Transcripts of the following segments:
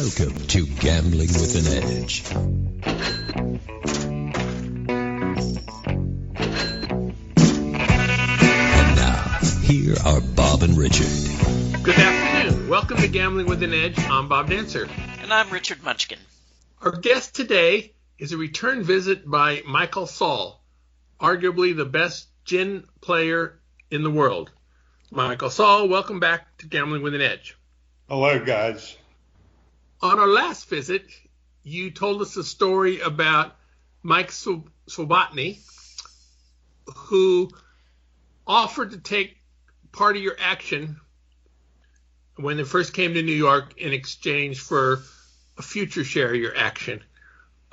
Welcome to Gambling with an Edge. And now, here are Bob and Richard. Good afternoon. Welcome to Gambling with an Edge. I'm Bob Dancer. And I'm Richard Munchkin. Our guest today is a return visit by Michael Sall, arguably the best gin player in the world. Michael Sall, welcome back to Gambling with an Edge. Hello, guys. On our last visit, you told us a story about Mike Swobodny, who offered to take part of your action when they first came to New York in exchange for a future share of your action.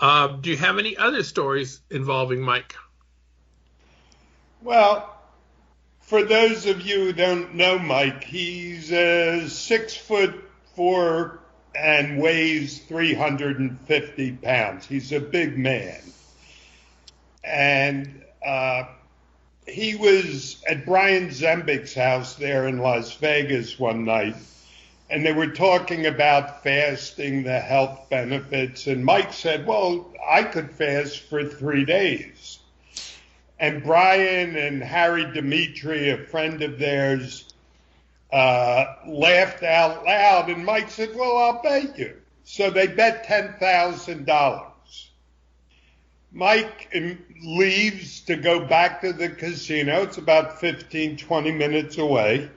Do you have any other stories involving Mike? Well, for those of you who don't know Mike, he's 6'4" and weighs 350 pounds. He's a big man. And he was at Brian Zembik's house there in Las Vegas one night, and they were talking about fasting, the health benefits, and Mike said, well, I could fast for 3 days. And Brian and Harry Dimitri, a friend of theirs, laughed out loud, and Mike said, well, I'll bet you. So they bet $10,000. Mike leaves to go back to the casino. It's about 15, 20 minutes away.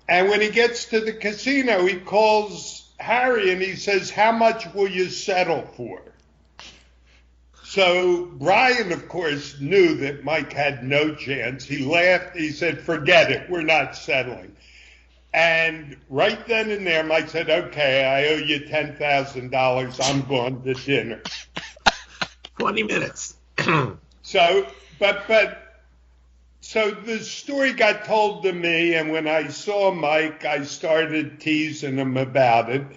And when he gets to the casino, he calls Harry and he says, how much will you settle for? So Brian, of course, knew that Mike had no chance. He laughed. He said, forget it. We're not settling. And right then and there, Mike said, okay, I owe you $10,000. I'm going to dinner. 20 minutes. So the story got told to me, and when I saw Mike, I started teasing him about it.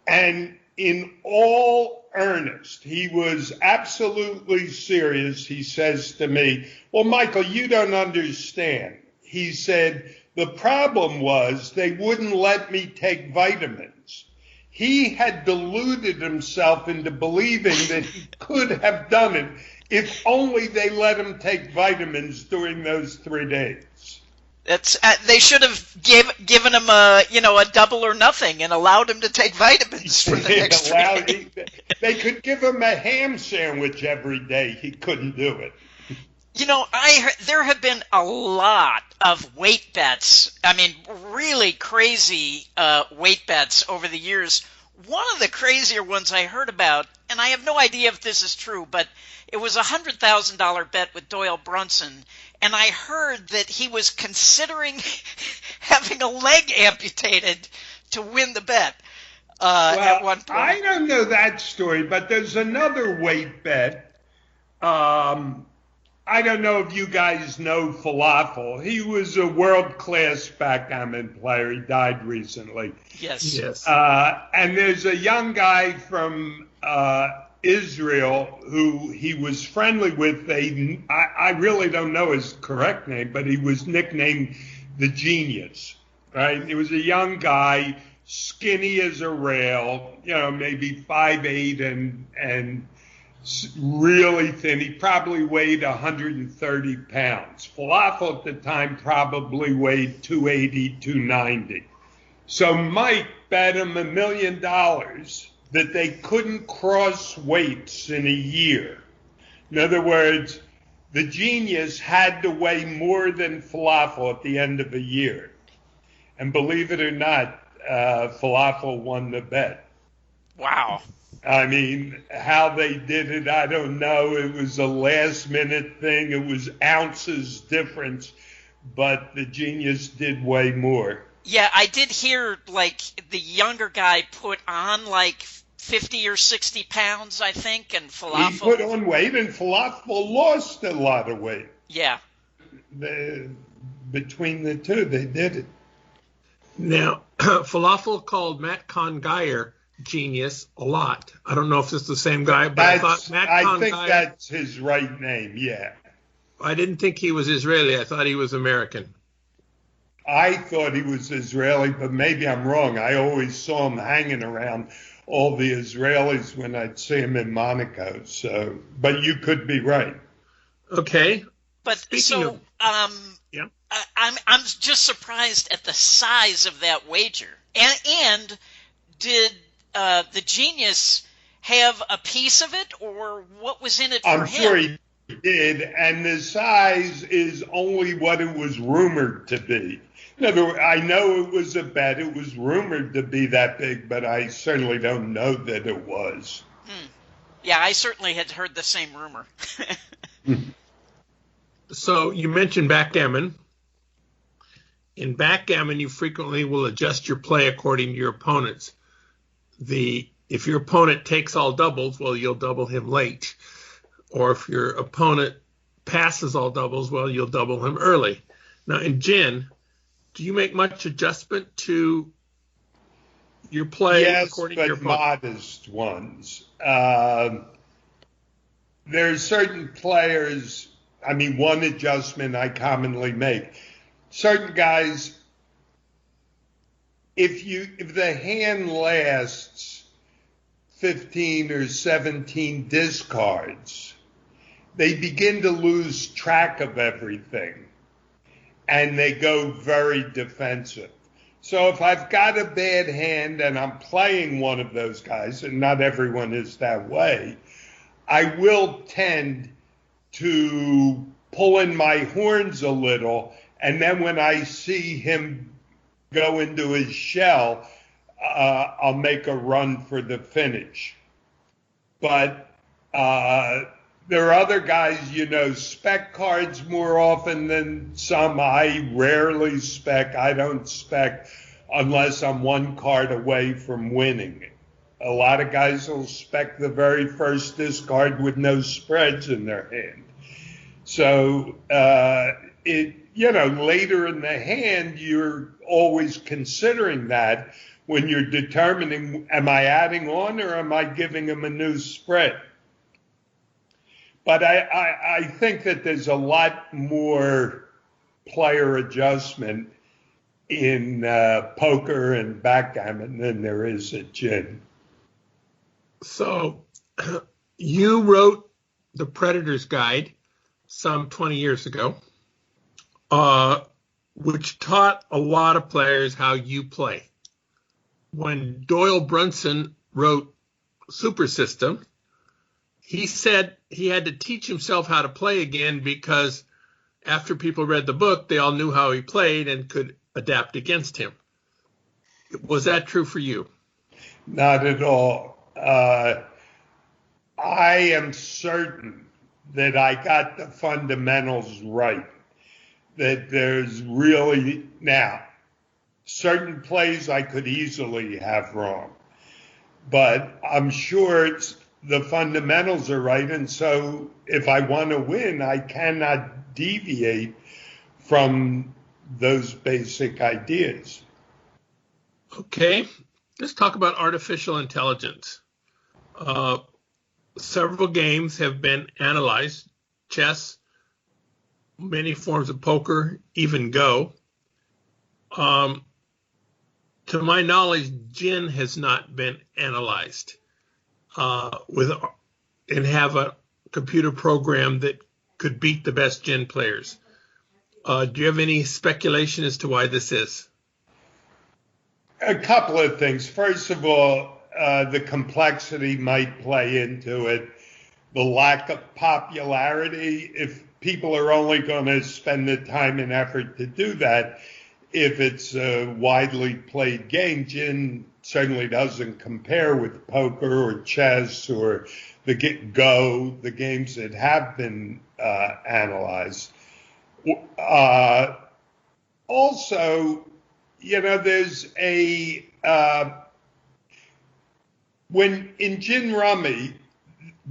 And in all earnest, he was absolutely serious. He says to me, well, Michael, you don't understand. He said, the problem was they wouldn't let me take vitamins. He had deluded himself into believing that he could have done it if only they let him take vitamins during those 3 days. They should have given him a double or nothing and allowed him to take vitamins for the next 3 days. They could give him a ham sandwich every day. He couldn't do it. There have been a lot of weight bets. I mean, really crazy weight bets over the years. One of the crazier ones I heard about, and I have no idea if this is true, but it was a $100,000 bet with Doyle Brunson, and I heard that he was considering having a leg amputated to win the bet at one point. I don't know that story, but there's another weight bet. I don't know if you guys know Falafel. He was a world-class backgammon player. He died recently. Yes. And there's a young guy from Israel who he was friendly with. I really don't know his correct name, but he was nicknamed the Genius, right? He was a young guy, skinny as a rail, maybe 5'8" and really thin. He probably weighed 130 pounds. Falafel at the time probably weighed 280, 290. So Mike bet him $1 million that they couldn't cross weights in a year. In other words, the Genius had to weigh more than Falafel at the end of a year. And believe it or not, Falafel won the bet. Wow. I mean, how they did it, I don't know. It was a last-minute thing. It was ounces difference, but the Genius did way more. Yeah, I did hear, the younger guy put on, 50 or 60 pounds, I think, and Falafel... He put on weight, and Falafel lost a lot of weight. Yeah. Between the two, they did it. Now, Falafel called Matt Congeyer Genius a lot. I don't know if it's the same guy, but I thought Matt Congeyer... I think that's his right name, yeah. I didn't think he was Israeli. I thought he was American. I thought he was Israeli, but maybe I'm wrong. I always saw him hanging around all the Israelis when I'd see them in Monaco. So, but you could be right. Okay. But Speaking so, of, yeah. I'm just surprised at the size of that wager. And did the genius have a piece of it, or what was in it for him? I'm sure he did, and the size is only what it was rumored to be. In other words, I know it was a bet. It was rumored to be that big, but I certainly don't know that it was. Yeah, I certainly had heard the same rumor. So you mentioned backgammon. In backgammon, you frequently will adjust your play according to your opponent's. If your opponent takes all doubles, well, you'll double him late. Or if your opponent passes all doubles, well, you'll double him early. Now, in gin, do you make much adjustment to your play according to your opponent? Yes, but modest ones. There's certain players, one adjustment I commonly make. Certain guys, if the hand lasts 15 or 17 discards, they begin to lose track of everything and they go very defensive. So if I've got a bad hand and I'm playing one of those guys, and not everyone is that way, I will tend to pull in my horns a little, and then when I see him go into his shell, I'll make a run for the finish. But there are other guys, spec cards more often than some. I rarely spec. I don't spec unless I'm one card away from winning. A lot of guys will spec the very first discard with no spreads in their hand. So, later in the hand, you're always considering that when you're determining, am I adding on or am I giving him a new spread? But I think that there's a lot more player adjustment in poker and backgammon than there is at gin. So you wrote The Predator's Guide some 20 years ago, which taught a lot of players how you play. When Doyle Brunson wrote Super System, he said he had to teach himself how to play again because after people read the book, they all knew how he played and could adapt against him. Was that true for you? Not at all. I am certain that I got the fundamentals right. That there's really, now, certain plays I could easily have wrong. But I'm sure the fundamentals are right. And so if I want to win, I cannot deviate from those basic ideas. Okay, let's talk about artificial intelligence. Several games have been analyzed: chess, many forms of poker, even Go. To my knowledge, gin has not been analyzed and have a computer program that could beat the best gin players. Do you have any speculation as to why this is? A couple of things. First of all, the complexity might play into it. The lack of popularity. If people are only going to spend the time and effort to do that, if it's a widely played game, gin certainly doesn't compare with poker or chess or the Go, the games that have been analyzed. Also, there's when in gin rummy,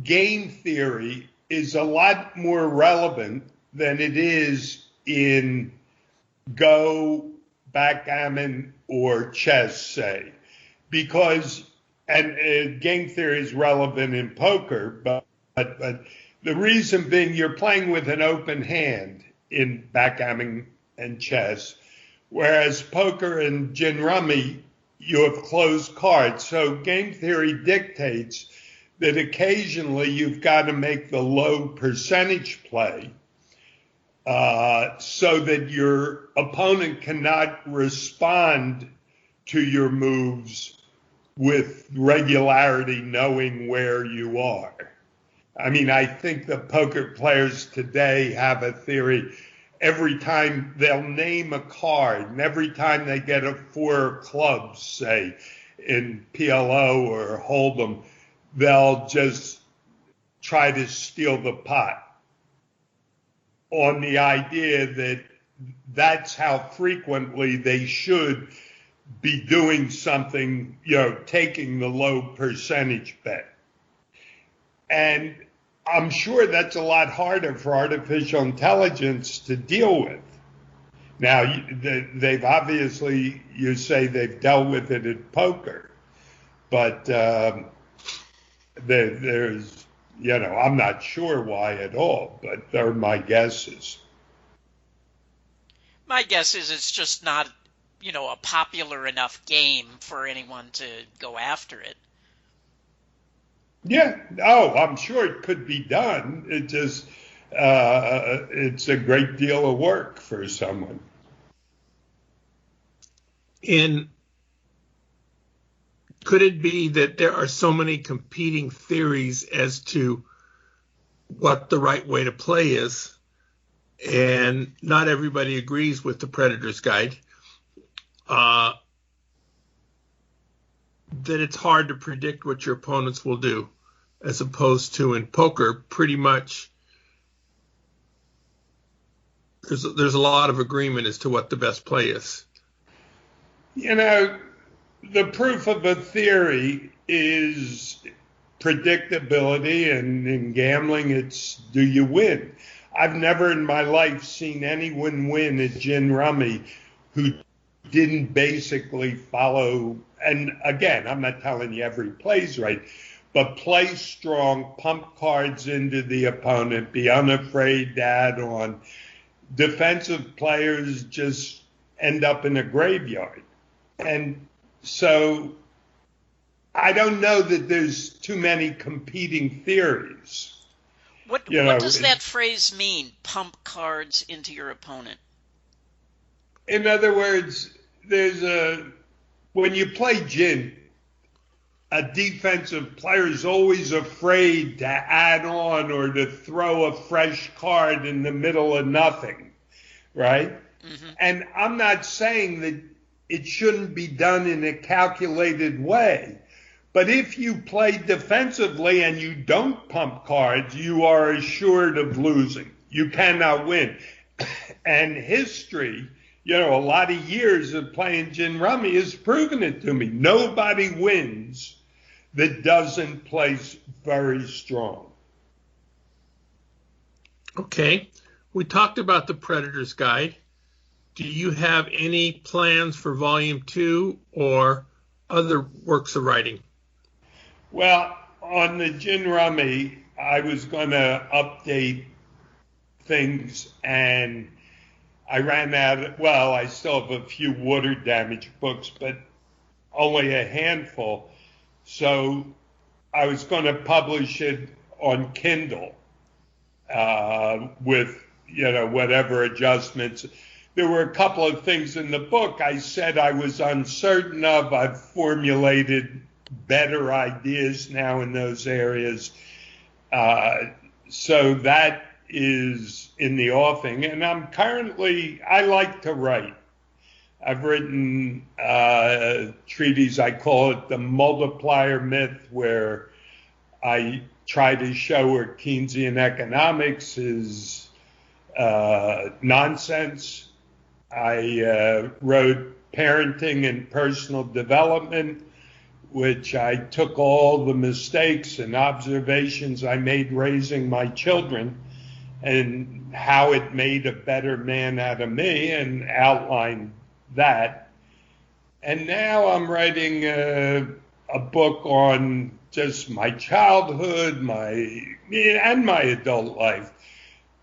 game theory is a lot more relevant than it is in Go, backgammon, or chess, say, because game theory is relevant in poker, but the reason being you're playing with an open hand in backgammon and chess, whereas poker and gin rummy, you have closed cards. So game theory dictates that occasionally you've got to make the low percentage play so that your opponent cannot respond to your moves with regularity, knowing where you are. I mean, I think the poker players today have a theory. Every time they'll name a card, and every time they get a 4 of clubs, say, in PLO or Hold'em, they'll just try to steal the pot on the idea that that's how frequently they should be doing something, taking the low percentage bet. And I'm sure that's a lot harder for artificial intelligence to deal with. Now, they've obviously, you say they've dealt with it in poker, but there's, I'm not sure why at all, but they're my guesses. My guess is it's just not, a popular enough game for anyone to go after it. Yeah. Oh, I'm sure it could be done. It just, it's a great deal of work for someone. And could it be that there are so many competing theories as to what the right way to play is, and not everybody agrees with the Predator's Guide, that it's hard to predict what your opponents will do, as opposed to in poker, pretty much there's a lot of agreement as to what the best play is. The proof of a theory is predictability, and in gambling, it's do you win? I've never in my life seen anyone win at gin rummy who didn't basically follow, and again, I'm not telling you every play's right, but play strong, pump cards into the opponent, be unafraid to add on. Defensive players just end up in a graveyard. And so I don't know that there's too many competing theories. What does that phrase mean, pump cards into your opponent? In other words, when you play gin, a defensive player is always afraid to add on or to throw a fresh card in the middle of nothing, right? Mm-hmm. And I'm not saying that it shouldn't be done in a calculated way. But if you play defensively and you don't pump cards, you are assured of losing. You cannot win. And history, a lot of years of playing gin rummy has proven it to me. Nobody wins that doesn't play very strong. Okay. We talked about the Predator's Guide. Do you have any plans for Volume 2 or other works of writing? Well, on the gin rummy, I was going to update things, and I ran out. I still have a few water damage books, but only a handful. So I was going to publish it on Kindle with, whatever adjustments. There were a couple of things in the book I said I was uncertain of. I've formulated better ideas now in those areas. So that is in the offing. And I like to write. I've written a treatise, I call it The Multiplier Myth, where I try to show where Keynesian economics is nonsense. I wrote Parenting and Personal Development, which I took all the mistakes and observations I made raising my children and how it made a better man out of me and outlined that. And now I'm writing a book on just my childhood, and my adult life,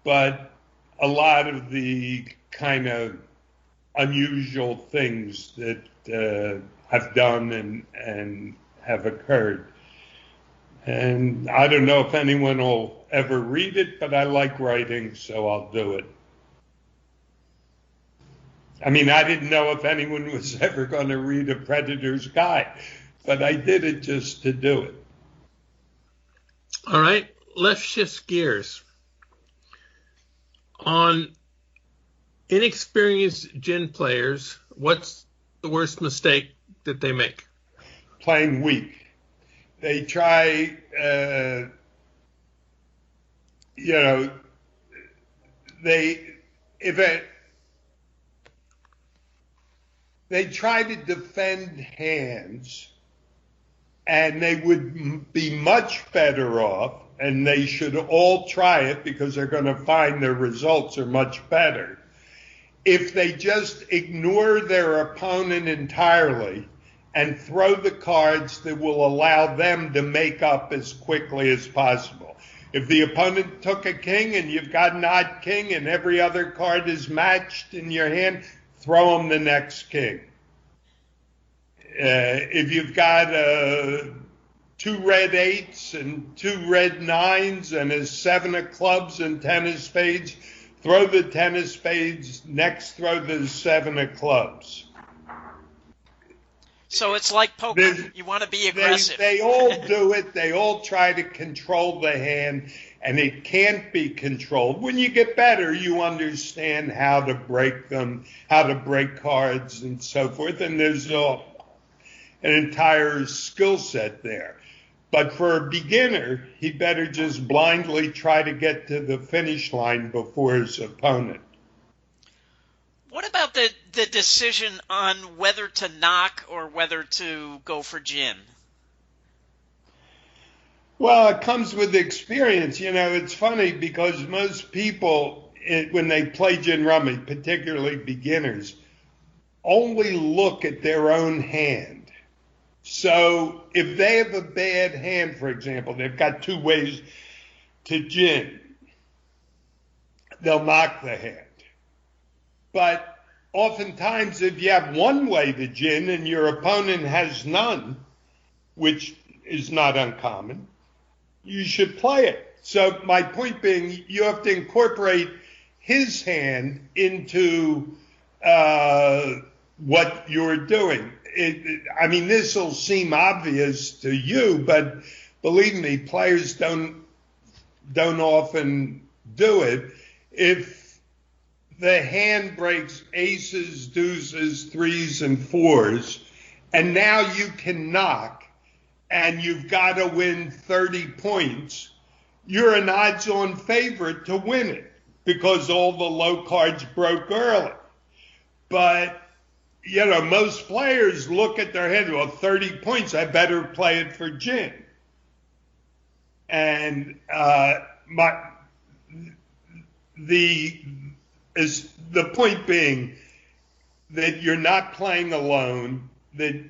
but a lot of the kind of unusual things that have done and have occurred. And I don't know if anyone will ever read it, but I like writing, so I'll do it. I mean, I didn't know if anyone was ever going to read A Predator's Guide, but I did it just to do it. All right, let's shift gears. On inexperienced gin players, what's the worst mistake that they make? Playing weak. They try, they try to defend hands, and they would be much better off, and they should all try it because they're going to find their results are much better, if they just ignore their opponent entirely and throw the cards that will allow them to make up as quickly as possible. If the opponent took a king and you've got an odd king and every other card is matched in your hand, throw them the next king. If you've got 2 red 8s and 2 red 9s and a 7 of clubs and 10 of spades, throw the 10 of spades, next throw the 7 of clubs. So it's like poker. You want to be aggressive. They all do it. They all try to control the hand, and it can't be controlled. When you get better, you understand how to break them, how to break cards and so forth, and there's an entire skill set there. But for a beginner, he better just blindly try to get to the finish line before his opponent. What about the decision on whether to knock or whether to go for gin? Well, it comes with experience. You know, it's funny because most people, when they play gin rummy, particularly beginners, only look at their own hand. So if they have a bad hand, for example, they've got 2 ways to gin, they'll knock the hand. But oftentimes, if you have 1 way to gin and your opponent has none, which is not uncommon, you should play it. So my point being, you have to incorporate his hand into what you're doing. I mean, this will seem obvious to you, but believe me, players don't often do it. If the hand breaks aces, deuces, 3s, and 4s, and now you can knock, and you've got to win 30 points, you're an odds-on favorite to win it because all the low cards broke early. But, you know, most players look at their hand, well, 30 points, I better play it for gin. And the point being that you're not playing alone, that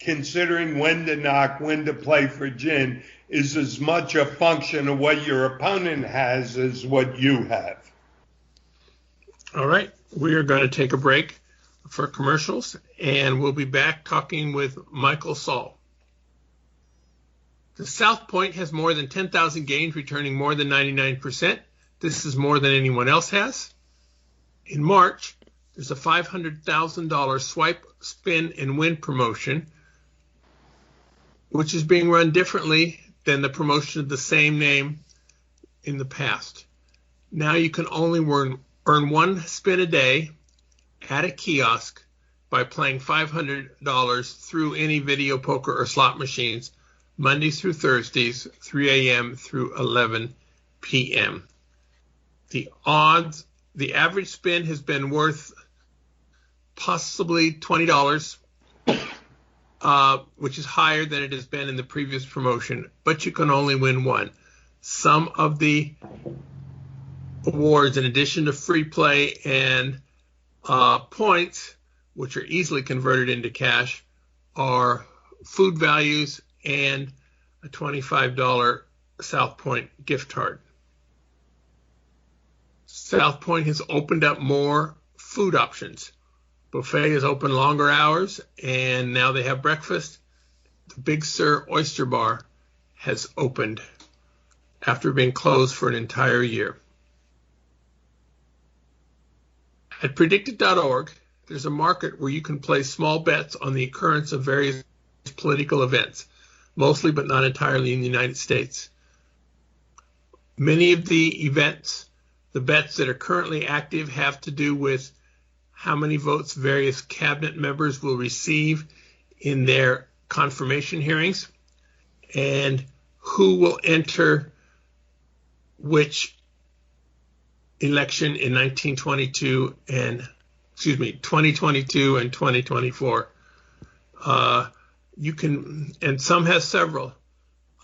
considering when to knock, when to play for gin is as much a function of what your opponent has as what you have. All right, we are going to take a break for commercials, and we'll be back talking with Michael Sall. The South Point has more than 10,000 games, returning more than 99%. This is more than anyone else has. In March, there's a $500,000 swipe, spin, and win promotion, which is being run differently than the promotion of the same name in the past. Now you can only earn 1 spin a day at a kiosk by playing $500 through any video poker or slot machines, Mondays through Thursdays, 3 a.m. through 11 p.m. The average spin has been worth possibly $20, which is higher than it has been in the previous promotion, but you can only win 1. Some of the awards, in addition to free play and points, which are easily converted into cash, are food values and a $25 South Point gift card. South Point has opened up more food options, Buffet is open longer hours, and now they have breakfast. The Big Sur Oyster Bar has opened after being closed for an entire year. At predicted.org, there's a market where you can place small bets on the occurrence of various political events, mostly but not entirely in the United States. Many of the events, the bets that are currently active, have to do with how many votes various cabinet members will receive in their confirmation hearings and who will enter which election in 2022 and 2024. You can, and some has several.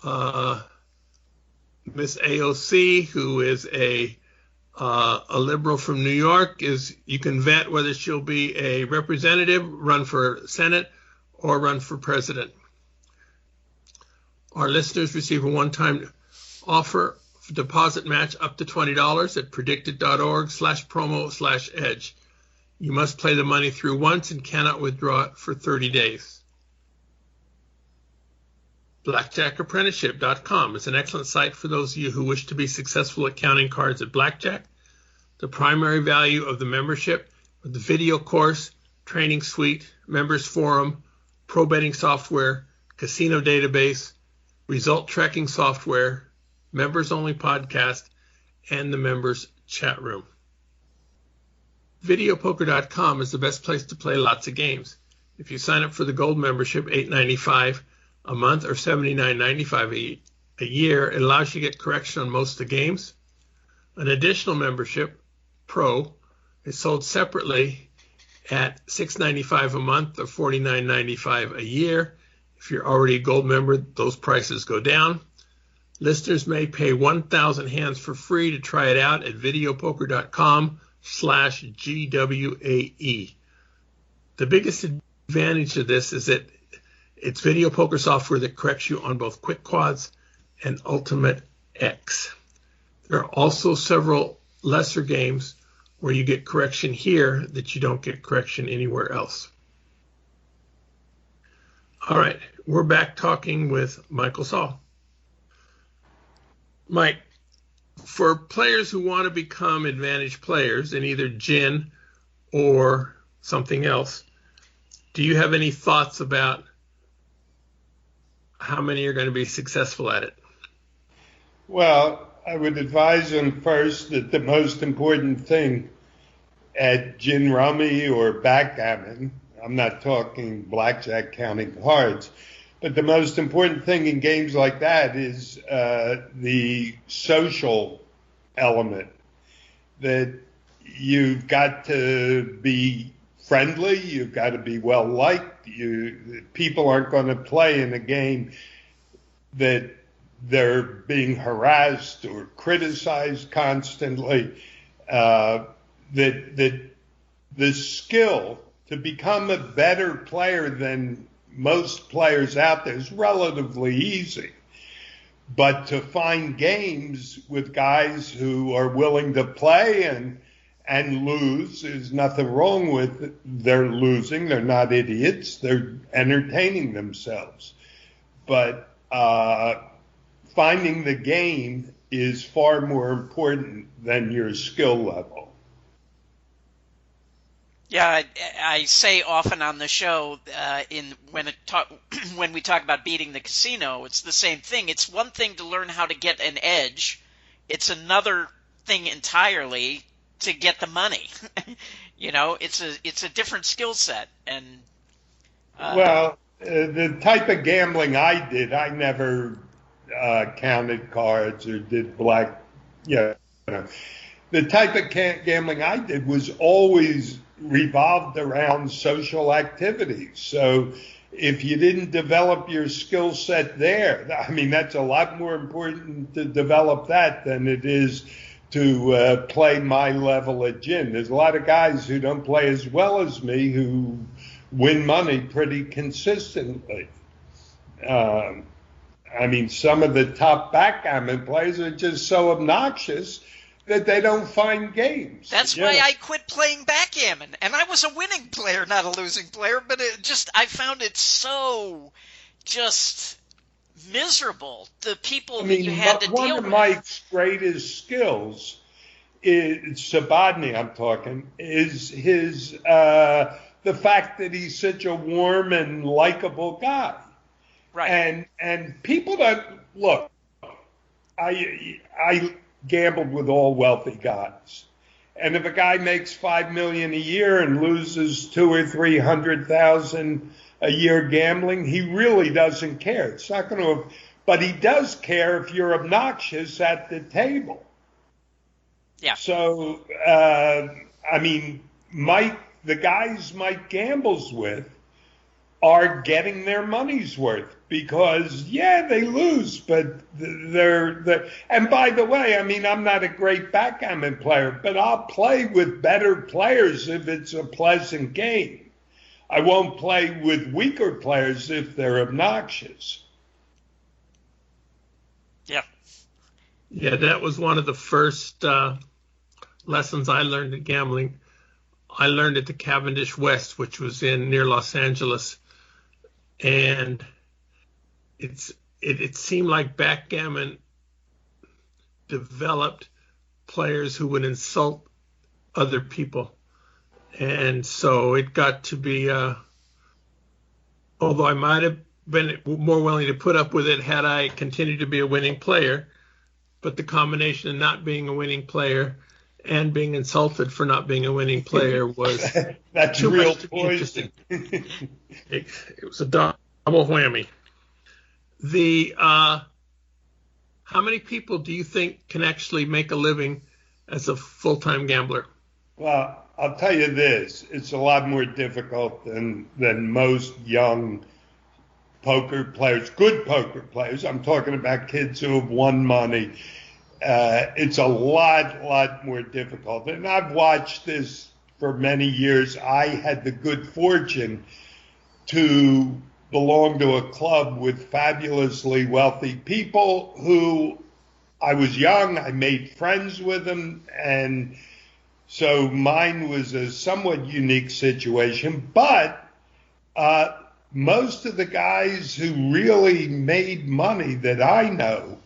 Miss AOC, who is a liberal from New York, you can vet whether she'll be a representative, run for Senate, or run for president. Our listeners receive a one-time offer for deposit match up to $20 at predicted.org/promo/edge. You must play the money through once and cannot withdraw it for 30 days. BlackjackApprenticeship.com is an excellent site for those of you who wish to be successful at counting cards at blackjack. The primary value of the membership with the video course, training suite, members forum, pro betting software, casino database, result tracking software, members only podcast, and the members chat room. Videopoker.com is the best place to play lots of games. If you sign up for the gold membership, $8.95 a month or $79.95 a year, it allows you to get correction on most of the games. An additional membership, Pro, is sold separately at $6.95 a month or $49.95 a year. If you're already a gold member, those prices go down. Listeners may pay 1,000 hands for free to try it out at videopoker.com/GWAE. The biggest advantage of this is that it's video poker software that corrects you on both Quick Quads and Ultimate X. There are also several lesser games where you get correction here that you don't get correction anywhere else. All right, we're back talking with Michael Sall. Mike, for players who want to become advantage players in either gin or something else, do you have any thoughts about how many are going to be successful at it? Well, I would advise them first that the most important thing at gin rummy or backgammon, I'm not talking blackjack counting cards, but the most important thing in games like that is the social element, that you've got to be friendly, you've got to be well liked. People aren't going to play in a game that they're being harassed or criticized constantly. That the skill to become a better player than most players out there is relatively easy. But to find games with guys who are willing to play and lose, there's nothing wrong with their losing. They're not idiots. They're entertaining themselves. But finding the game is far more important than your skill level. Yeah, I say often on the show when we talk about beating the casino, it's the same thing. It's one thing to learn how to get an edge. It's another thing entirely to get the money. It's a different skill set. And the type of gambling I did, I never counted cards or did black. The type of gambling I did was always revolved around social activities. So if you didn't develop your skill set there, I mean, that's a lot more important to develop that than it is to play my level at gin. There's a lot of guys who don't play as well as me who win money pretty consistently. I mean, some of the top backgammon players are just so obnoxious that they don't find games. That's why I quit playing backgammon. And I was a winning player, not a losing player, but I found it so just miserable. The people that you had to deal with. One of Mike's greatest skills is Subodny, I'm talking, is his the fact that he's such a warm and likable guy. Right. And people don't look. I gambled with all wealthy guys, and if a guy makes $5 million a year and loses $200,000 or $300,000 a year gambling, he really doesn't care. It's not going to, but he does care if you're obnoxious at the table. Yeah. So Mike, the guys Mike gambles with are getting their money's worth because, they lose, but they're and by the way, I'm not a great backgammon player, but I'll play with better players if it's a pleasant game. I won't play with weaker players if they're obnoxious. Yeah. Yeah, that was one of the first lessons I learned in gambling. I learned at the Cavendish West, which was near Los Angeles. And it seemed like backgammon developed players who would insult other people. And so it got to be, although I might have been more willing to put up with it had I continued to be a winning player, but the combination of not being a winning player and being insulted for not being a winning player was that's too real much to be poison. It was a double whammy. How many people do you think can actually make a living as a full-time gambler? Well, I'll tell you this: it's a lot more difficult than most young poker players, good poker players. I'm talking about kids who have won money. It's a lot more difficult. And I've watched this for many years. I had the good fortune to belong to a club with fabulously wealthy people who I was young. I made friends with them. And so mine was a somewhat unique situation. But most of the guys who really made money that I know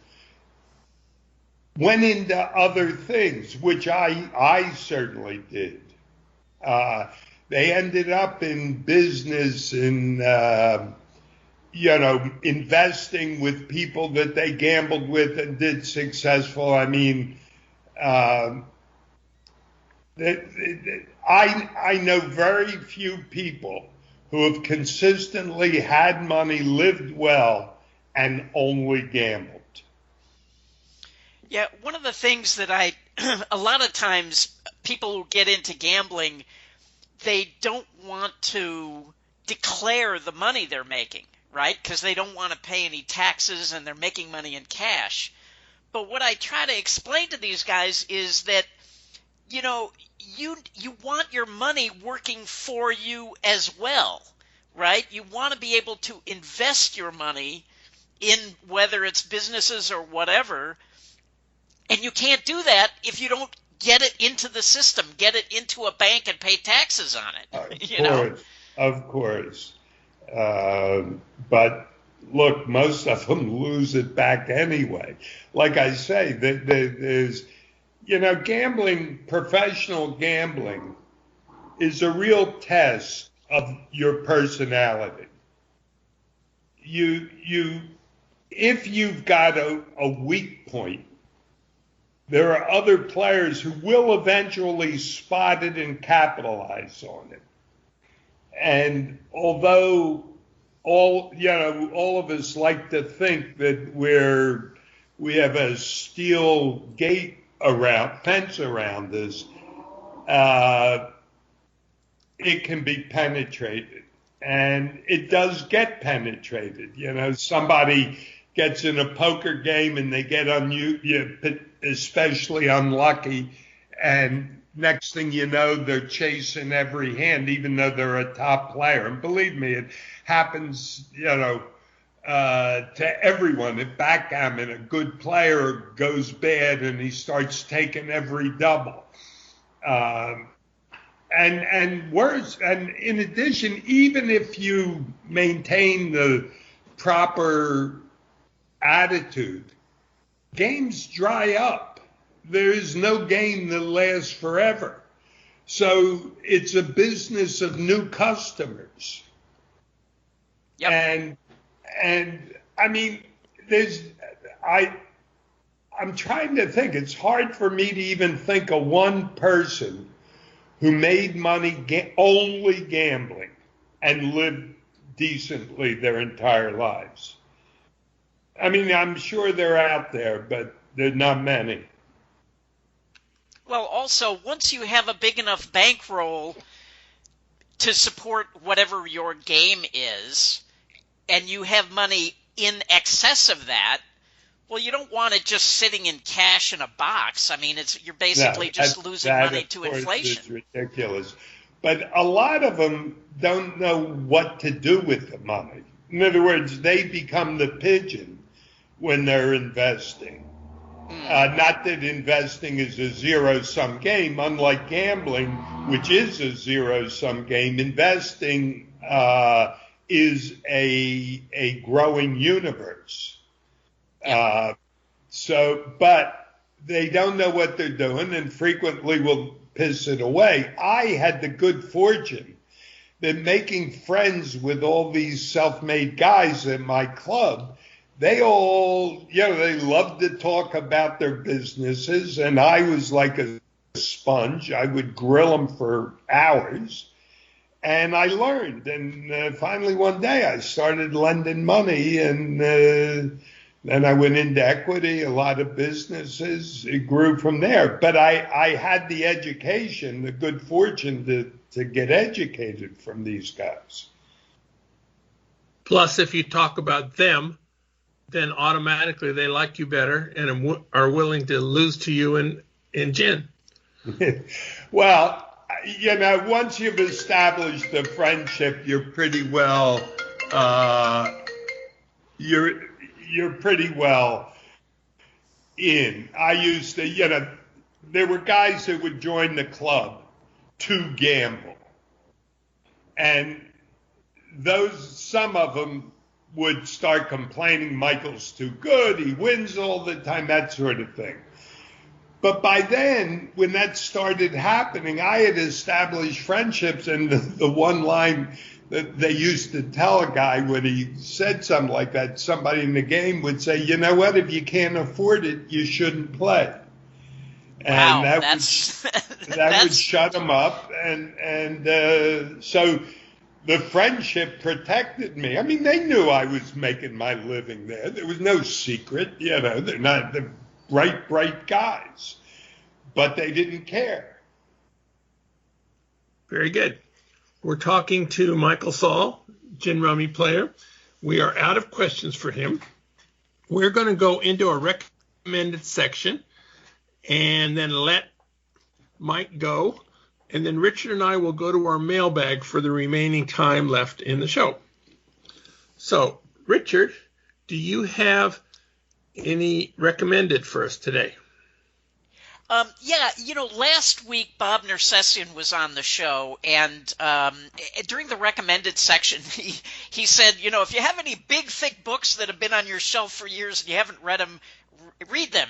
went into other things, which I certainly did. They ended up in business and, investing with people that they gambled with and did successful. I know very few people who have consistently had money, lived well, and only gambled. Yeah, one of the things that a lot of times people who get into gambling, they don't want to declare the money they're making, right? Because they don't want to pay any taxes and they're making money in cash. But what I try to explain to these guys is that, you want your money working for you as well, right? You want to be able to invest your money in whether it's businesses or whatever. And you can't do that if you don't get it into the system, get it into a bank and pay taxes on it. Of course. But look, most of them lose it back anyway. Like I say, there's, gambling, professional gambling is a real test of your personality. If you've got a weak point, there are other players who will eventually spot it and capitalize on it. And although all of us like to think that we have a steel fence around us, it can be penetrated, and it does get penetrated. Somebody gets in a poker game and they get especially unlucky, and next thing you know, they're chasing every hand, even though they're a top player. And believe me, it happens, to everyone. If backgammon, a good player goes bad and he starts taking every double. And worse, and in addition, even if you maintain the proper attitude, games dry up. There is no game that lasts forever. So it's a business of new customers. Yep. And I mean, I'm trying to think. It's hard for me to even think of one person who made money only gambling and lived decently their entire lives. I mean, I'm sure they're out there, but there are not many. Well, also, once you have a big enough bankroll to support whatever your game is, and you have money in excess of that, well, you don't want it just sitting in cash in a box. I mean, you're basically just losing money to inflation. It's ridiculous. But a lot of them don't know what to do with the money. In other words, they become the pigeon when they're investing. Not that investing is a zero-sum game. Unlike gambling, which is a zero-sum game, investing is a growing universe. But they don't know what they're doing and frequently will piss it away. I had the good fortune that making friends with all these self-made guys at my club, they all, they loved to talk about their businesses, and I was like a sponge. I would grill them for hours, and I learned. And finally one day I started lending money, and then I went into equity, a lot of businesses. It grew from there. But I had the education, the good fortune to get educated from these guys. Plus, if you talk about them, then automatically they like you better and are willing to lose to you in gin. Well, once you've established a friendship, you're pretty well, you're pretty well in. I used to, there were guys who would join the club to gamble. And some of them would start complaining, Michael's too good, he wins all the time, that sort of thing. But by then, when that started happening, I had established friendships, and the one line that they used to tell a guy when he said something like that, somebody in the game would say, you know what, if you can't afford it, you shouldn't play. And wow, that would shut them up. And so the friendship protected me. I mean, they knew I was making my living there. There was no secret. They're not the bright guys. But they didn't care. Very good. We're talking to Michael Sall, gin rummy player. We are out of questions for him. We're going to go into a recommended section and then let Mike go. And then Richard and I will go to our mailbag for the remaining time left in the show. So, Richard, do you have any recommended for us today? Last week Bob Nersessian was on the show, and during the recommended section, he said, if you have any big, thick books that have been on your shelf for years and you haven't read them, read them.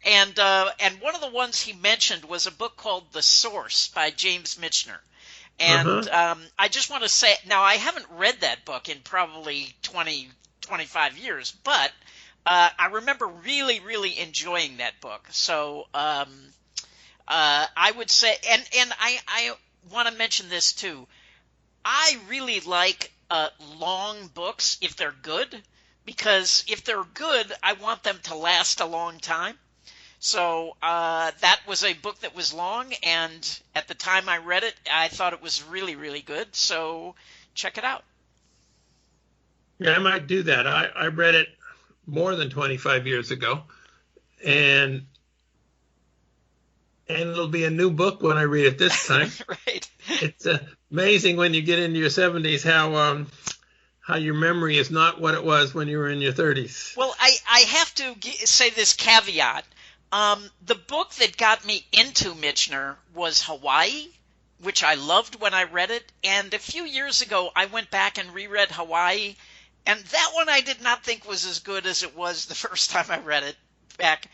and one of the ones he mentioned was a book called The Source by James Michener. And I just want to say, now I haven't read that book in probably 25 years, but I remember really, really enjoying that book. So I would say, and I want to mention this too. I really like long books if they're good, because if they're good, I want them to last a long time. So that was a book that was long, and at the time I read it, I thought it was really, really good. So check it out. Yeah, I might do that. I read it more than 25 years ago, and it'll be a new book when I read it this time. Right. It's amazing when you get into your 70s how your memory is not what it was when you were in your 30s. Well, I have to say this caveat. The book that got me into Michener was Hawaii, which I loved when I read it. And a few years ago, I went back and reread Hawaii. And that one I did not think was as good as it was the first time I read it back.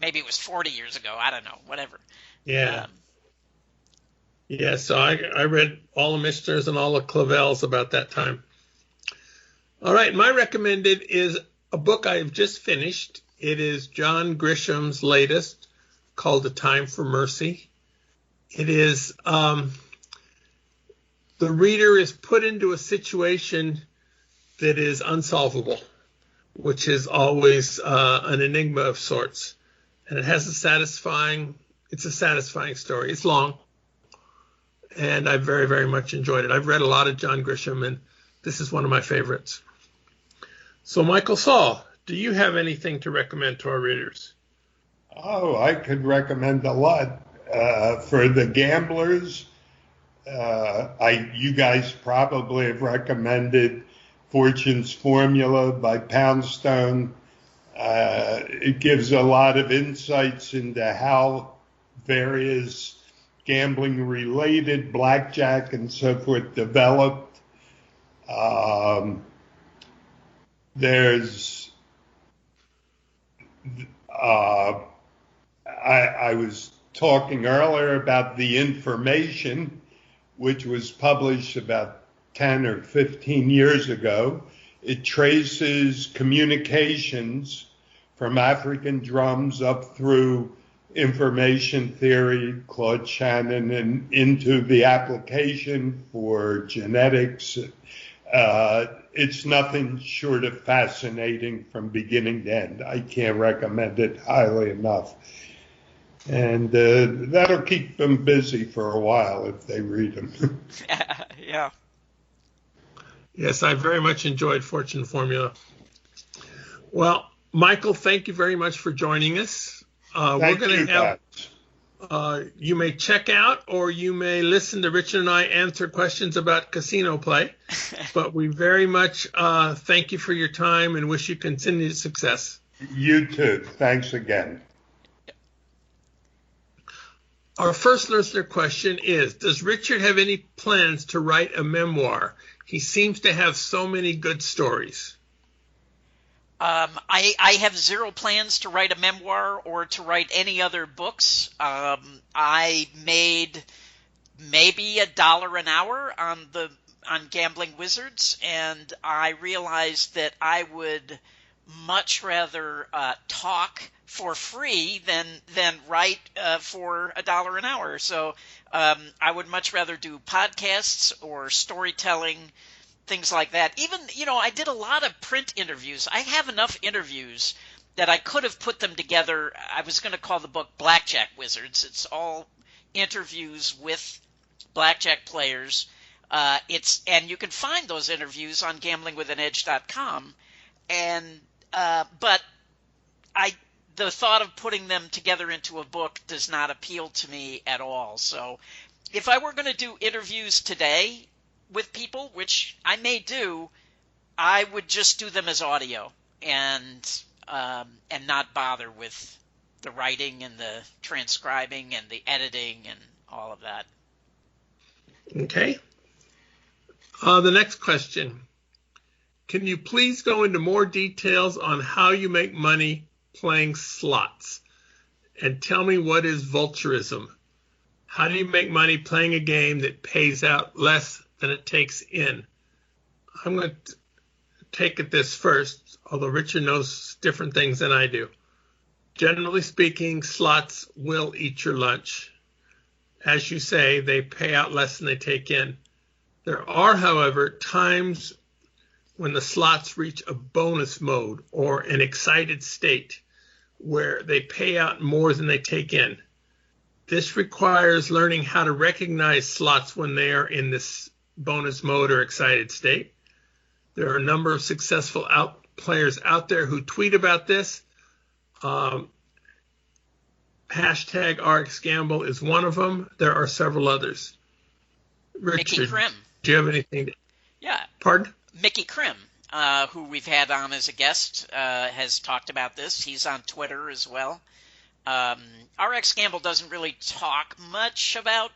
Maybe it was 40 years ago. I don't know. Whatever. Yeah. Yeah, so I read all the Micheners and all the Clavels about that time. All right, my recommended is a book I've just finished. It is John Grisham's latest, called A Time for Mercy. It is, the reader is put into a situation that is unsolvable, which is always an enigma of sorts. And it has it's a satisfying story. It's long, and I very, very much enjoyed it. I've read a lot of John Grisham, and this is one of my favorites. So, Michael Sall, do you have anything to recommend to our readers? Oh, I could recommend a lot. For the gamblers, you guys probably have recommended Fortune's Formula by Poundstone. It gives a lot of insights into how various gambling-related blackjack and so forth developed. I was talking earlier about The Information, which was published about 10 or 15 years ago. It traces communications from African drums up through information theory, Claude Shannon, and into the application for genetics. It's nothing short of fascinating from beginning to end. I can't recommend it highly enough. And that'll keep them busy for a while if they read them. Yeah. Yes, I very much enjoyed Fortune Formula. Well, Michael, thank you very much for joining us. We're going to have, you may check out or you may listen to Richard and I answer questions about casino play. But we very much thank you for your time and wish you continued success. You too. Thanks again. Our first listener question is, does Richard have any plans to write a memoir? He seems to have so many good stories. I have zero plans to write a memoir or to write any other books. I made maybe $1 an hour on Gambling Wizards, and I realized that I would much rather talk for free than write for $1 an hour. So I would much rather do podcasts or storytelling, things like that. Even, I did a lot of print interviews. I have enough interviews that I could have put them together. I was going to call the book Blackjack Wizards. It's all interviews with blackjack players. And you can find those interviews on gamblingwithanedge.com. But the thought of putting them together into a book does not appeal to me at all. So if I were going to do interviews today with people, which I may do, I would just do them as audio and not bother with the writing and the transcribing and the editing and all of that. Okay. The next question. Can you please go into more details on how you make money playing slots? And tell me, what is vulturism? How do you make money playing a game that pays out less than it takes in? I'm going to take it this first, although Richard knows different things than I do. Generally speaking, slots will eat your lunch. As you say, they pay out less than they take in. There are, however, times when the slots reach a bonus mode or an excited state where they pay out more than they take in. This requires learning how to recognize slots when they are in this bonus mode or excited state. There are a number of successful players out there who tweet about this. Hashtag RxGamble is one of them. There are several others. Richard, do you have anything to... Yeah. Pardon? Mickey Krim, who we've had on as a guest, has talked about this. He's on Twitter as well. RX Gamble doesn't really talk much about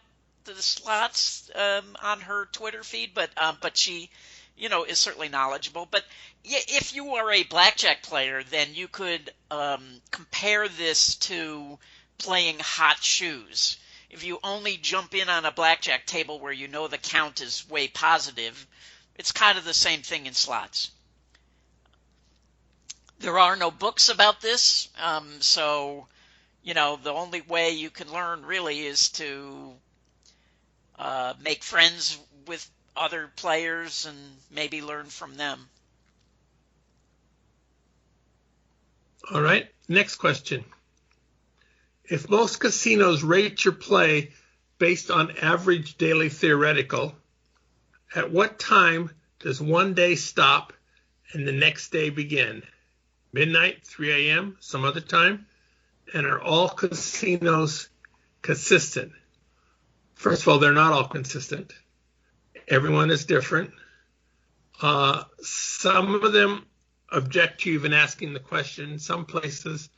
the slots on her Twitter feed, but she, is certainly knowledgeable. But if you are a blackjack player, then you could compare this to playing hot shoes. If you only jump in on a blackjack table where you know the count is way positive, it's kind of the same thing in slots. There are no books about this, so the only way you can learn really is to make friends with other players and maybe learn from them. All right, next question. If most casinos rate your play based on average daily theoretical, at what time does one day stop and the next day begin? Midnight, 3 a.m., some other time? And are all casinos consistent? First of all, they're not all consistent. Everyone is different. Some of them object to you even asking the question. Some places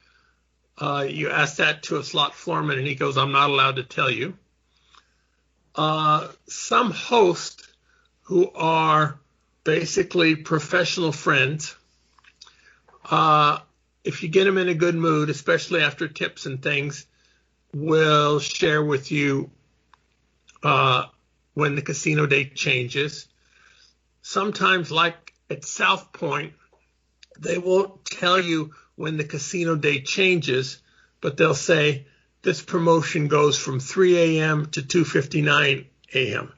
you ask that to a slot foreman and he goes, I'm not allowed to tell you. Some hosts who are basically professional friends, if you get them in a good mood, especially after tips and things, will share with you when the casino day changes. Sometimes, like at South Point, they won't tell you when the casino day changes, but they'll say this promotion goes from 3 a.m. to 2:59 a.m.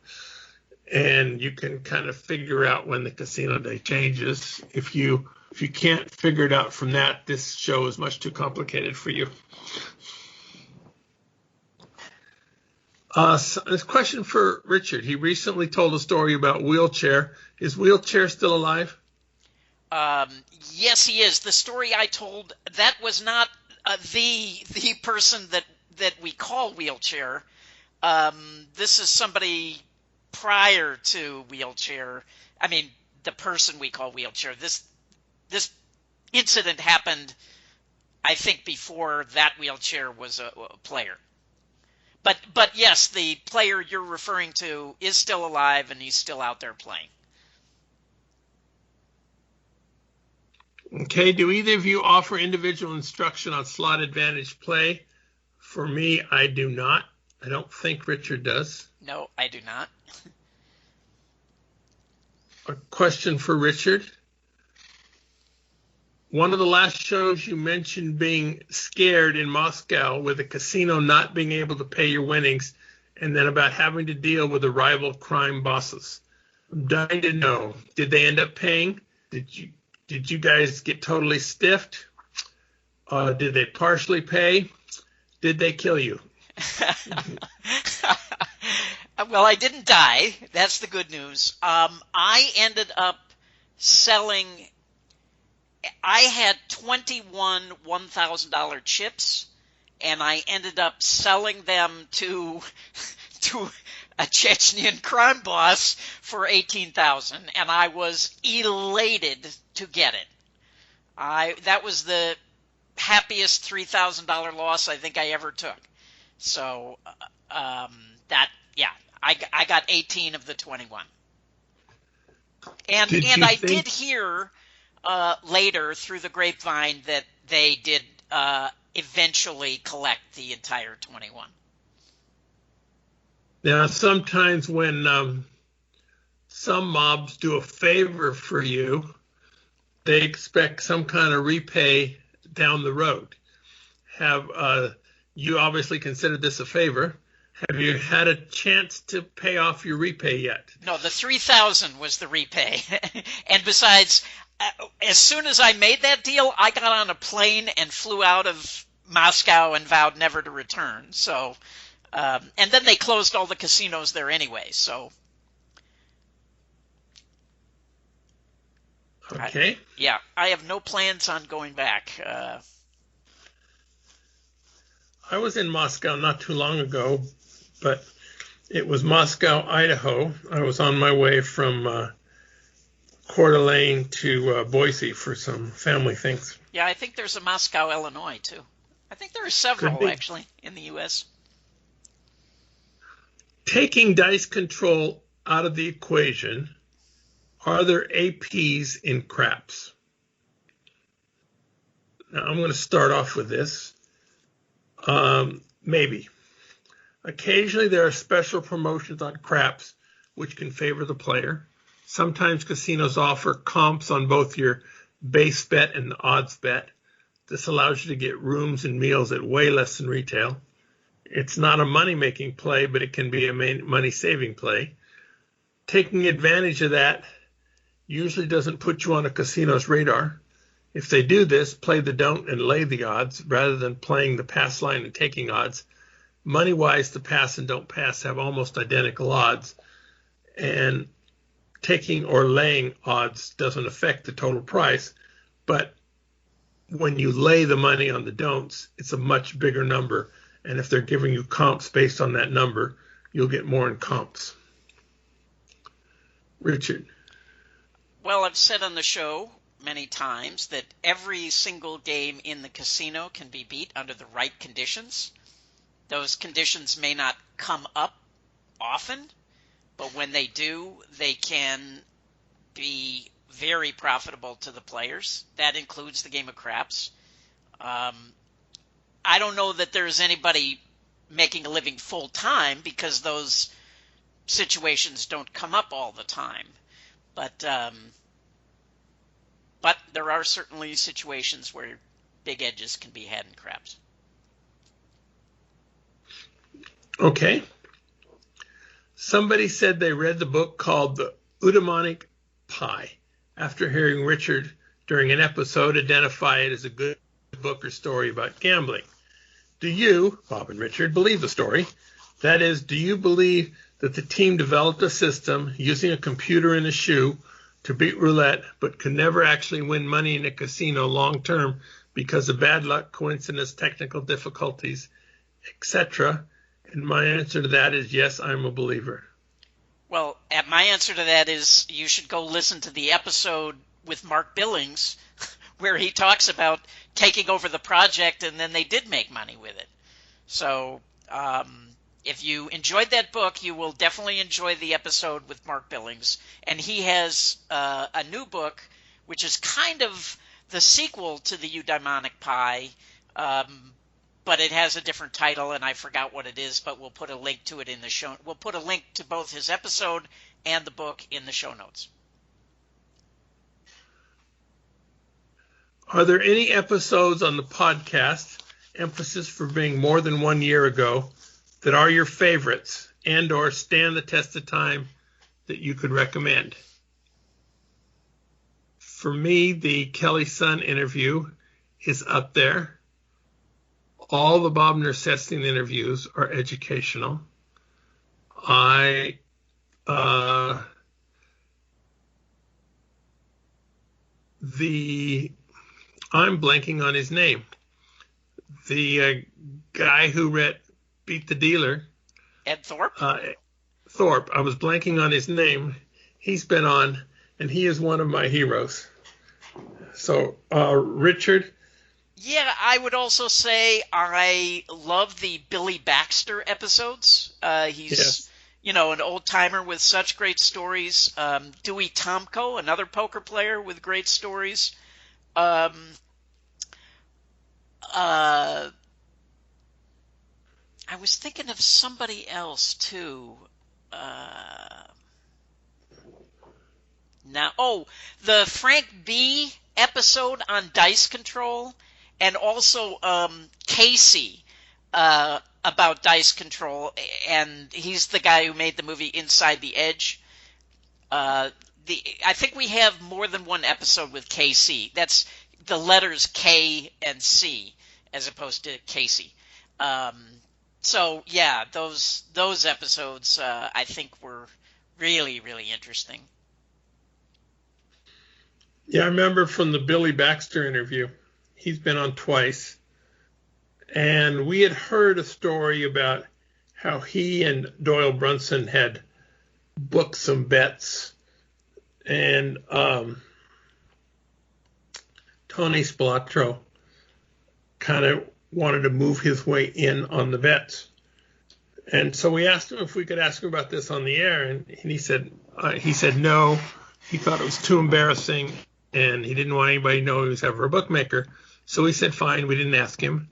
And you can kind of figure out when the casino day changes. If you can't figure it out from that, this show is much too complicated for you. So this question for Richard. He recently told a story about Wheelchair. Is Wheelchair still alive? Yes, he is. The story I told, that was not the person that we call Wheelchair. This is somebody prior to Wheelchair. I mean, the person we call Wheelchair. This incident happened, I think, before that Wheelchair was a player. But yes, the player you're referring to is still alive and he's still out there playing. Okay, do either of you offer individual instruction on slot advantage play? For me, I do not. I don't think Richard does. No, I do not. A question for Richard. One of the last shows you mentioned being scared in Moscow with a casino not being able to pay your winnings, and then about having to deal with the rival crime bosses. I'm dying to know, did they end up paying? Did you guys get totally stiffed? Did they partially pay? Did they kill you? Well, I didn't die. That's the good news. I ended up selling. I had 21 $1,000 chips, and I ended up selling them to a Chechnyan crime boss for $18,000, and I was elated to get it. That was the happiest $3,000 loss I think I ever took. So I got 18 of the 21. And I did hear later through the grapevine that they did eventually collect the entire 21. Now, sometimes when some mobs do a favor for you, they expect some kind of repay down the road. Have you obviously considered this a favor? Have you had a chance to pay off your repay yet? No, the $3,000 was the repay. And besides, as soon as I made that deal, I got on a plane and flew out of Moscow and vowed never to return. So, and then they closed all the casinos there anyway. So, okay. I have no plans on going back. I was in Moscow not too long ago, but it was Moscow, Idaho. I was on my way from Coeur d'Alene to Boise for some family things. Yeah, I think there's a Moscow, Illinois, too. I think there are several, actually, in the U.S. Taking dice control out of the equation, are there APs in craps? Now, I'm going to start off with this. Maybe. Occasionally, there are special promotions on craps, which can favor the player. Sometimes casinos offer comps on both your base bet and the odds bet. This allows you to get rooms and meals at way less than retail. It's not a money-making play, but it can be a money-saving play. Taking advantage of that usually doesn't put you on a casino's radar. If they do this, play the don't and lay the odds rather than playing the pass line and taking odds. Money-wise, the pass and don't pass have almost identical odds, and taking or laying odds doesn't affect the total price, but when you lay the money on the don'ts, it's a much bigger number, and if they're giving you comps based on that number, you'll get more in comps. Richard. Well, I've said on the show many times that every single game in the casino can be beat under the right conditions. Those conditions may not come up often, but when they do, they can be very profitable to the players. That includes the game of craps. I don't know that there's anybody making a living full time because those situations don't come up all the time. But there are certainly situations where big edges can be had in craps. Okay. Somebody said they read the book called The Eudaemonic Pie after hearing Richard during an episode identify it as a good book or story about gambling. Do you, Bob and Richard, believe the story? That is, do you believe that the team developed a system using a computer in a shoe to beat roulette but could never actually win money in a casino long term because of bad luck, coincidence, technical difficulties, etc.? And my answer to that is yes, I'm a believer. Well, my answer to that is you should go listen to the episode with Mark Billings where he talks about taking over the project and then they did make money with it. So if you enjoyed that book, you will definitely enjoy the episode with Mark Billings. And he has a new book, which is kind of the sequel to the Eudaemonic Pie, but it has a different title, and I forgot what it is, but we'll put a link to it in the show. We'll put a link to both his episode and the book in the show notes. Are there any episodes on the podcast, emphasis for being more than 1 year ago, that are your favorites and or stand the test of time that you could recommend? For me, the Kelly Sun interview is up there. All the Bob Nersessian interviews are educational. I'm blanking on his name. The guy who beat the dealer. Ed Thorpe? Thorpe. I was blanking on his name. He's been on, and he is one of my heroes. So, Richard? Yeah, I would also say I love the Billy Baxter episodes. He's, an old-timer with such great stories. Dewey Tomko, another poker player with great stories. I was thinking of somebody else, too. The Frank B. episode on dice control. And also Casey about dice control, and he's the guy who made the movie Inside the Edge. I think we have more than one episode with Casey. That's the letters K and C as opposed to Casey. So yeah, those episodes I think were really, really interesting. Yeah, I remember from the Billy Baxter interview. He's been on twice. And we had heard a story about how he and Doyle Brunson had booked some bets and Tony Spilotro kind of wanted to move his way in on the bets. And so we asked him if we could ask him about this on the air, and he said no. He thought it was too embarrassing, and he didn't want anybody to know he was ever a bookmaker. So we said fine. We didn't ask him.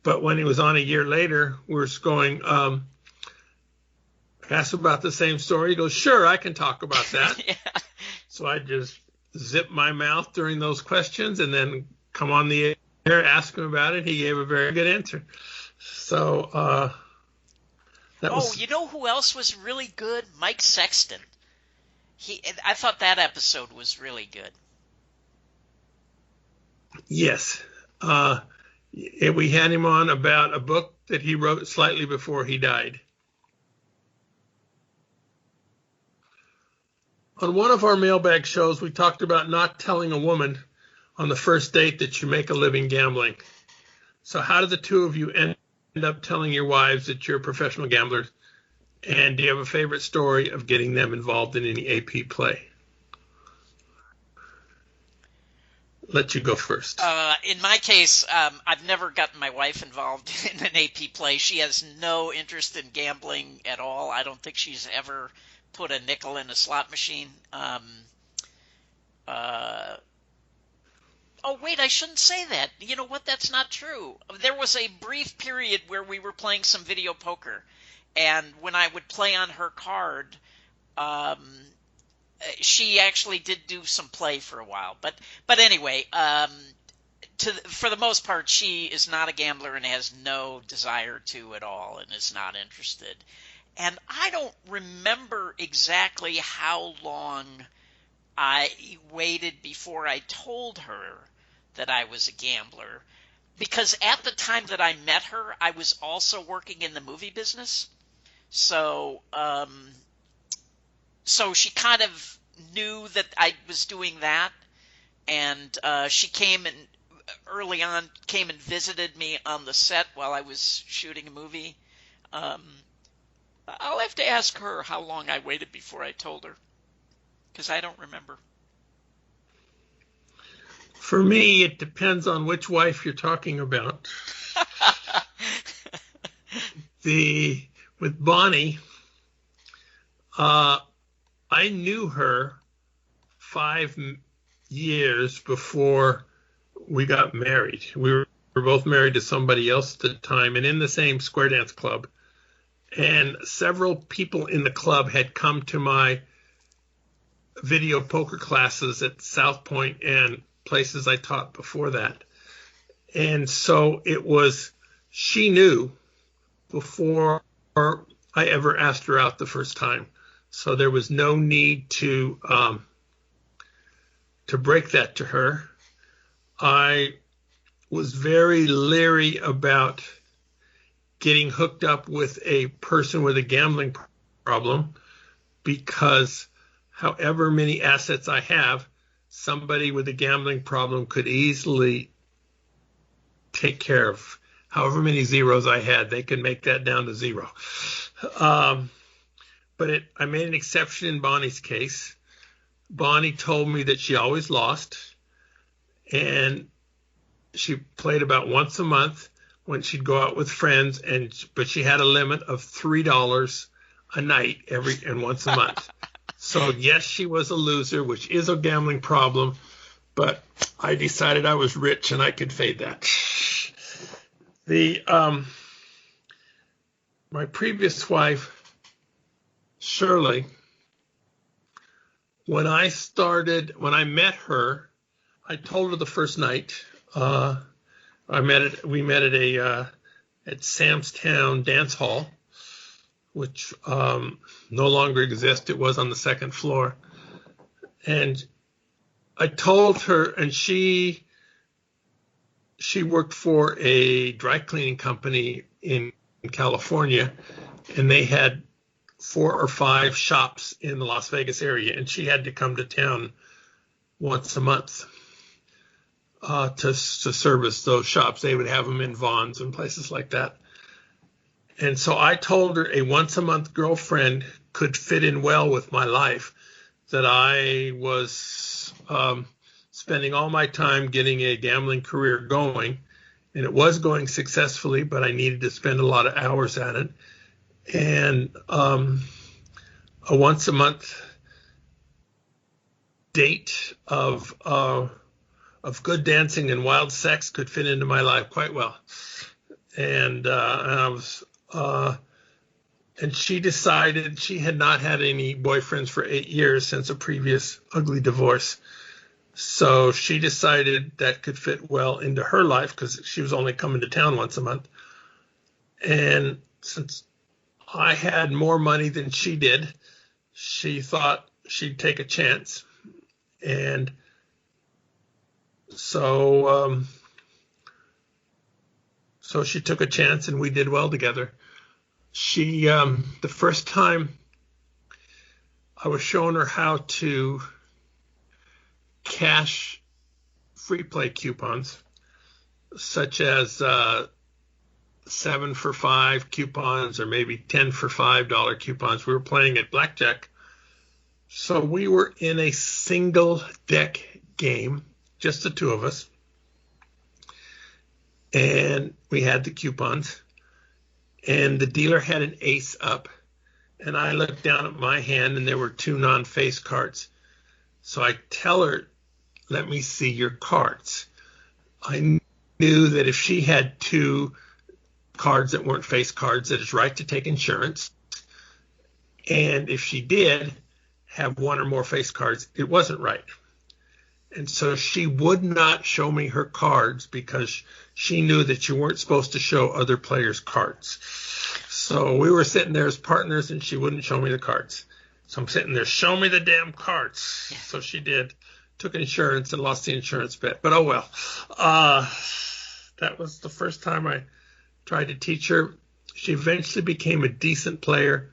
But when he was on a year later, we were going, ask him about the same story. He goes, sure, I can talk about that. Yeah. So I just zip my mouth during those questions and then come on the air, ask him about it. He gave a very good answer. So you know who else was really good? Mike Sexton. I thought that episode was really good. Yes. We had him on about a book that he wrote slightly before he died. On one of our mailbag shows, we talked about not telling a woman on the first date that you make a living gambling. So how do the two of you end up telling your wives that you're professional gamblers? And do you have a favorite story of getting them involved in any AP play? Let you go first. In my case, I've never gotten my wife involved in an AP play. She has no interest in gambling at all. I don't think she's ever put a nickel in a slot machine. Oh, wait, I shouldn't say that. You know what? That's not true. There was a brief period where we were playing some video poker, and when I would play on her card, she actually did do some play for a while. But anyway, for the most part, she is not a gambler and has no desire to at all and is not interested. And I don't remember exactly how long I waited before I told her that I was a gambler, because at the time that I met her, I was also working in the movie business. So she kind of knew that I was doing that, and she came and early on came and visited me on the set while I was shooting a movie. I'll have to ask her how long I waited before I told her, because I don't remember. For me, it depends on which wife you're talking about. With Bonnie, I knew her 5 years before we got married. We were both married to somebody else at the time and in the same square dance club. And several people in the club had come to my video poker classes at South Point and places I taught before that. And so she knew before I ever asked her out the first time. So there was no need to break that to her. I was very leery about getting hooked up with a person with a gambling problem, because however many assets I have, somebody with a gambling problem could easily take care of. However many zeros I had, they could make that down to 0. But I made an exception in Bonnie's case. Bonnie told me that she always lost, and she played about once a month when she'd go out with friends, but she had a limit of $3 a night and once a month. So yes, she was a loser, which is a gambling problem, but I decided I was rich and I could fade that. My previous wife, Shirley, when I met her, I told her the first night. We met at Sam's Town Dance Hall, which no longer exists. It was on the second floor. And I told her, and she worked for a dry cleaning company in California, and they had 4 or 5 shops in the Las Vegas area, and she had to come to town once a month to service those shops. They would have them in Vaughn's and places like that. And so I told her a once-a-month girlfriend could fit in well with my life, that I was spending all my time getting a gambling career going, and it was going successfully, but I needed to spend a lot of hours at it. And a once a month date of good dancing and wild sex could fit into my life quite well. And I was, and she decided she had not had any boyfriends for 8 years since a previous ugly divorce. So she decided that could fit well into her life because she was only coming to town once a month. And since I had more money than she did, she thought she'd take a chance. And so she took a chance, and we did well together. She, the first time I was showing her how to cash free play coupons, such as 7 for $5 coupons or maybe 10 for $5 coupons. We were playing at blackjack. So we were in a single deck game, just the two of us. And we had the coupons. And the dealer had an ace up. And I looked down at my hand, and there were 2 non-face cards. So I tell her, let me see your cards. I knew that if she had 2 cards that weren't face cards, that it's right to take insurance. And if she did have 1 or more face cards, it wasn't right. And so she would not show me her cards because she knew that you weren't supposed to show other players' cards. So we were sitting there as partners, and she wouldn't show me the cards. So I'm sitting there, show me the damn cards. Yeah. So she did, took insurance and lost the insurance bet. But oh well. That was the first time I tried to teach her. She eventually became a decent player,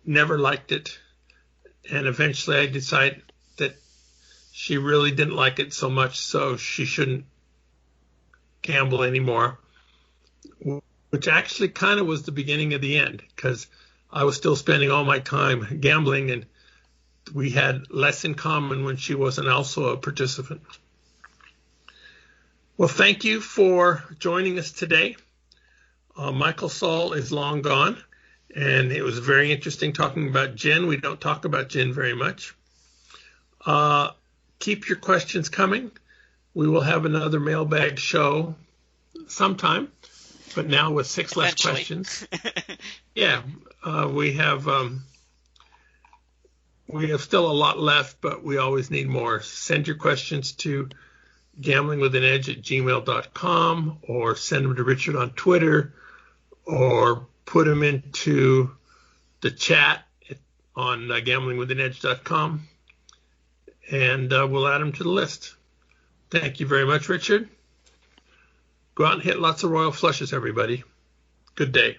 never liked it. And eventually I decided that she really didn't like it so much, so she shouldn't gamble anymore, which actually kind of was the beginning of the end, because I was still spending all my time gambling, and we had less in common when she wasn't also a participant. Well, thank you for joining us today. Michael Sall is long gone, and it was very interesting talking about gin. We don't talk about gin very much. Keep your questions coming. We will have another mailbag show sometime, but now with 6 less questions. Yeah, we have still a lot left, but we always need more. Send your questions to gamblingwithanedge@gmail.com, or send them to Richard on Twitter, or put them into the chat on gamblingwithanedge.com, and we'll add them to the list. Thank you very much, Richard. Go out and hit lots of royal flushes, everybody. Good day.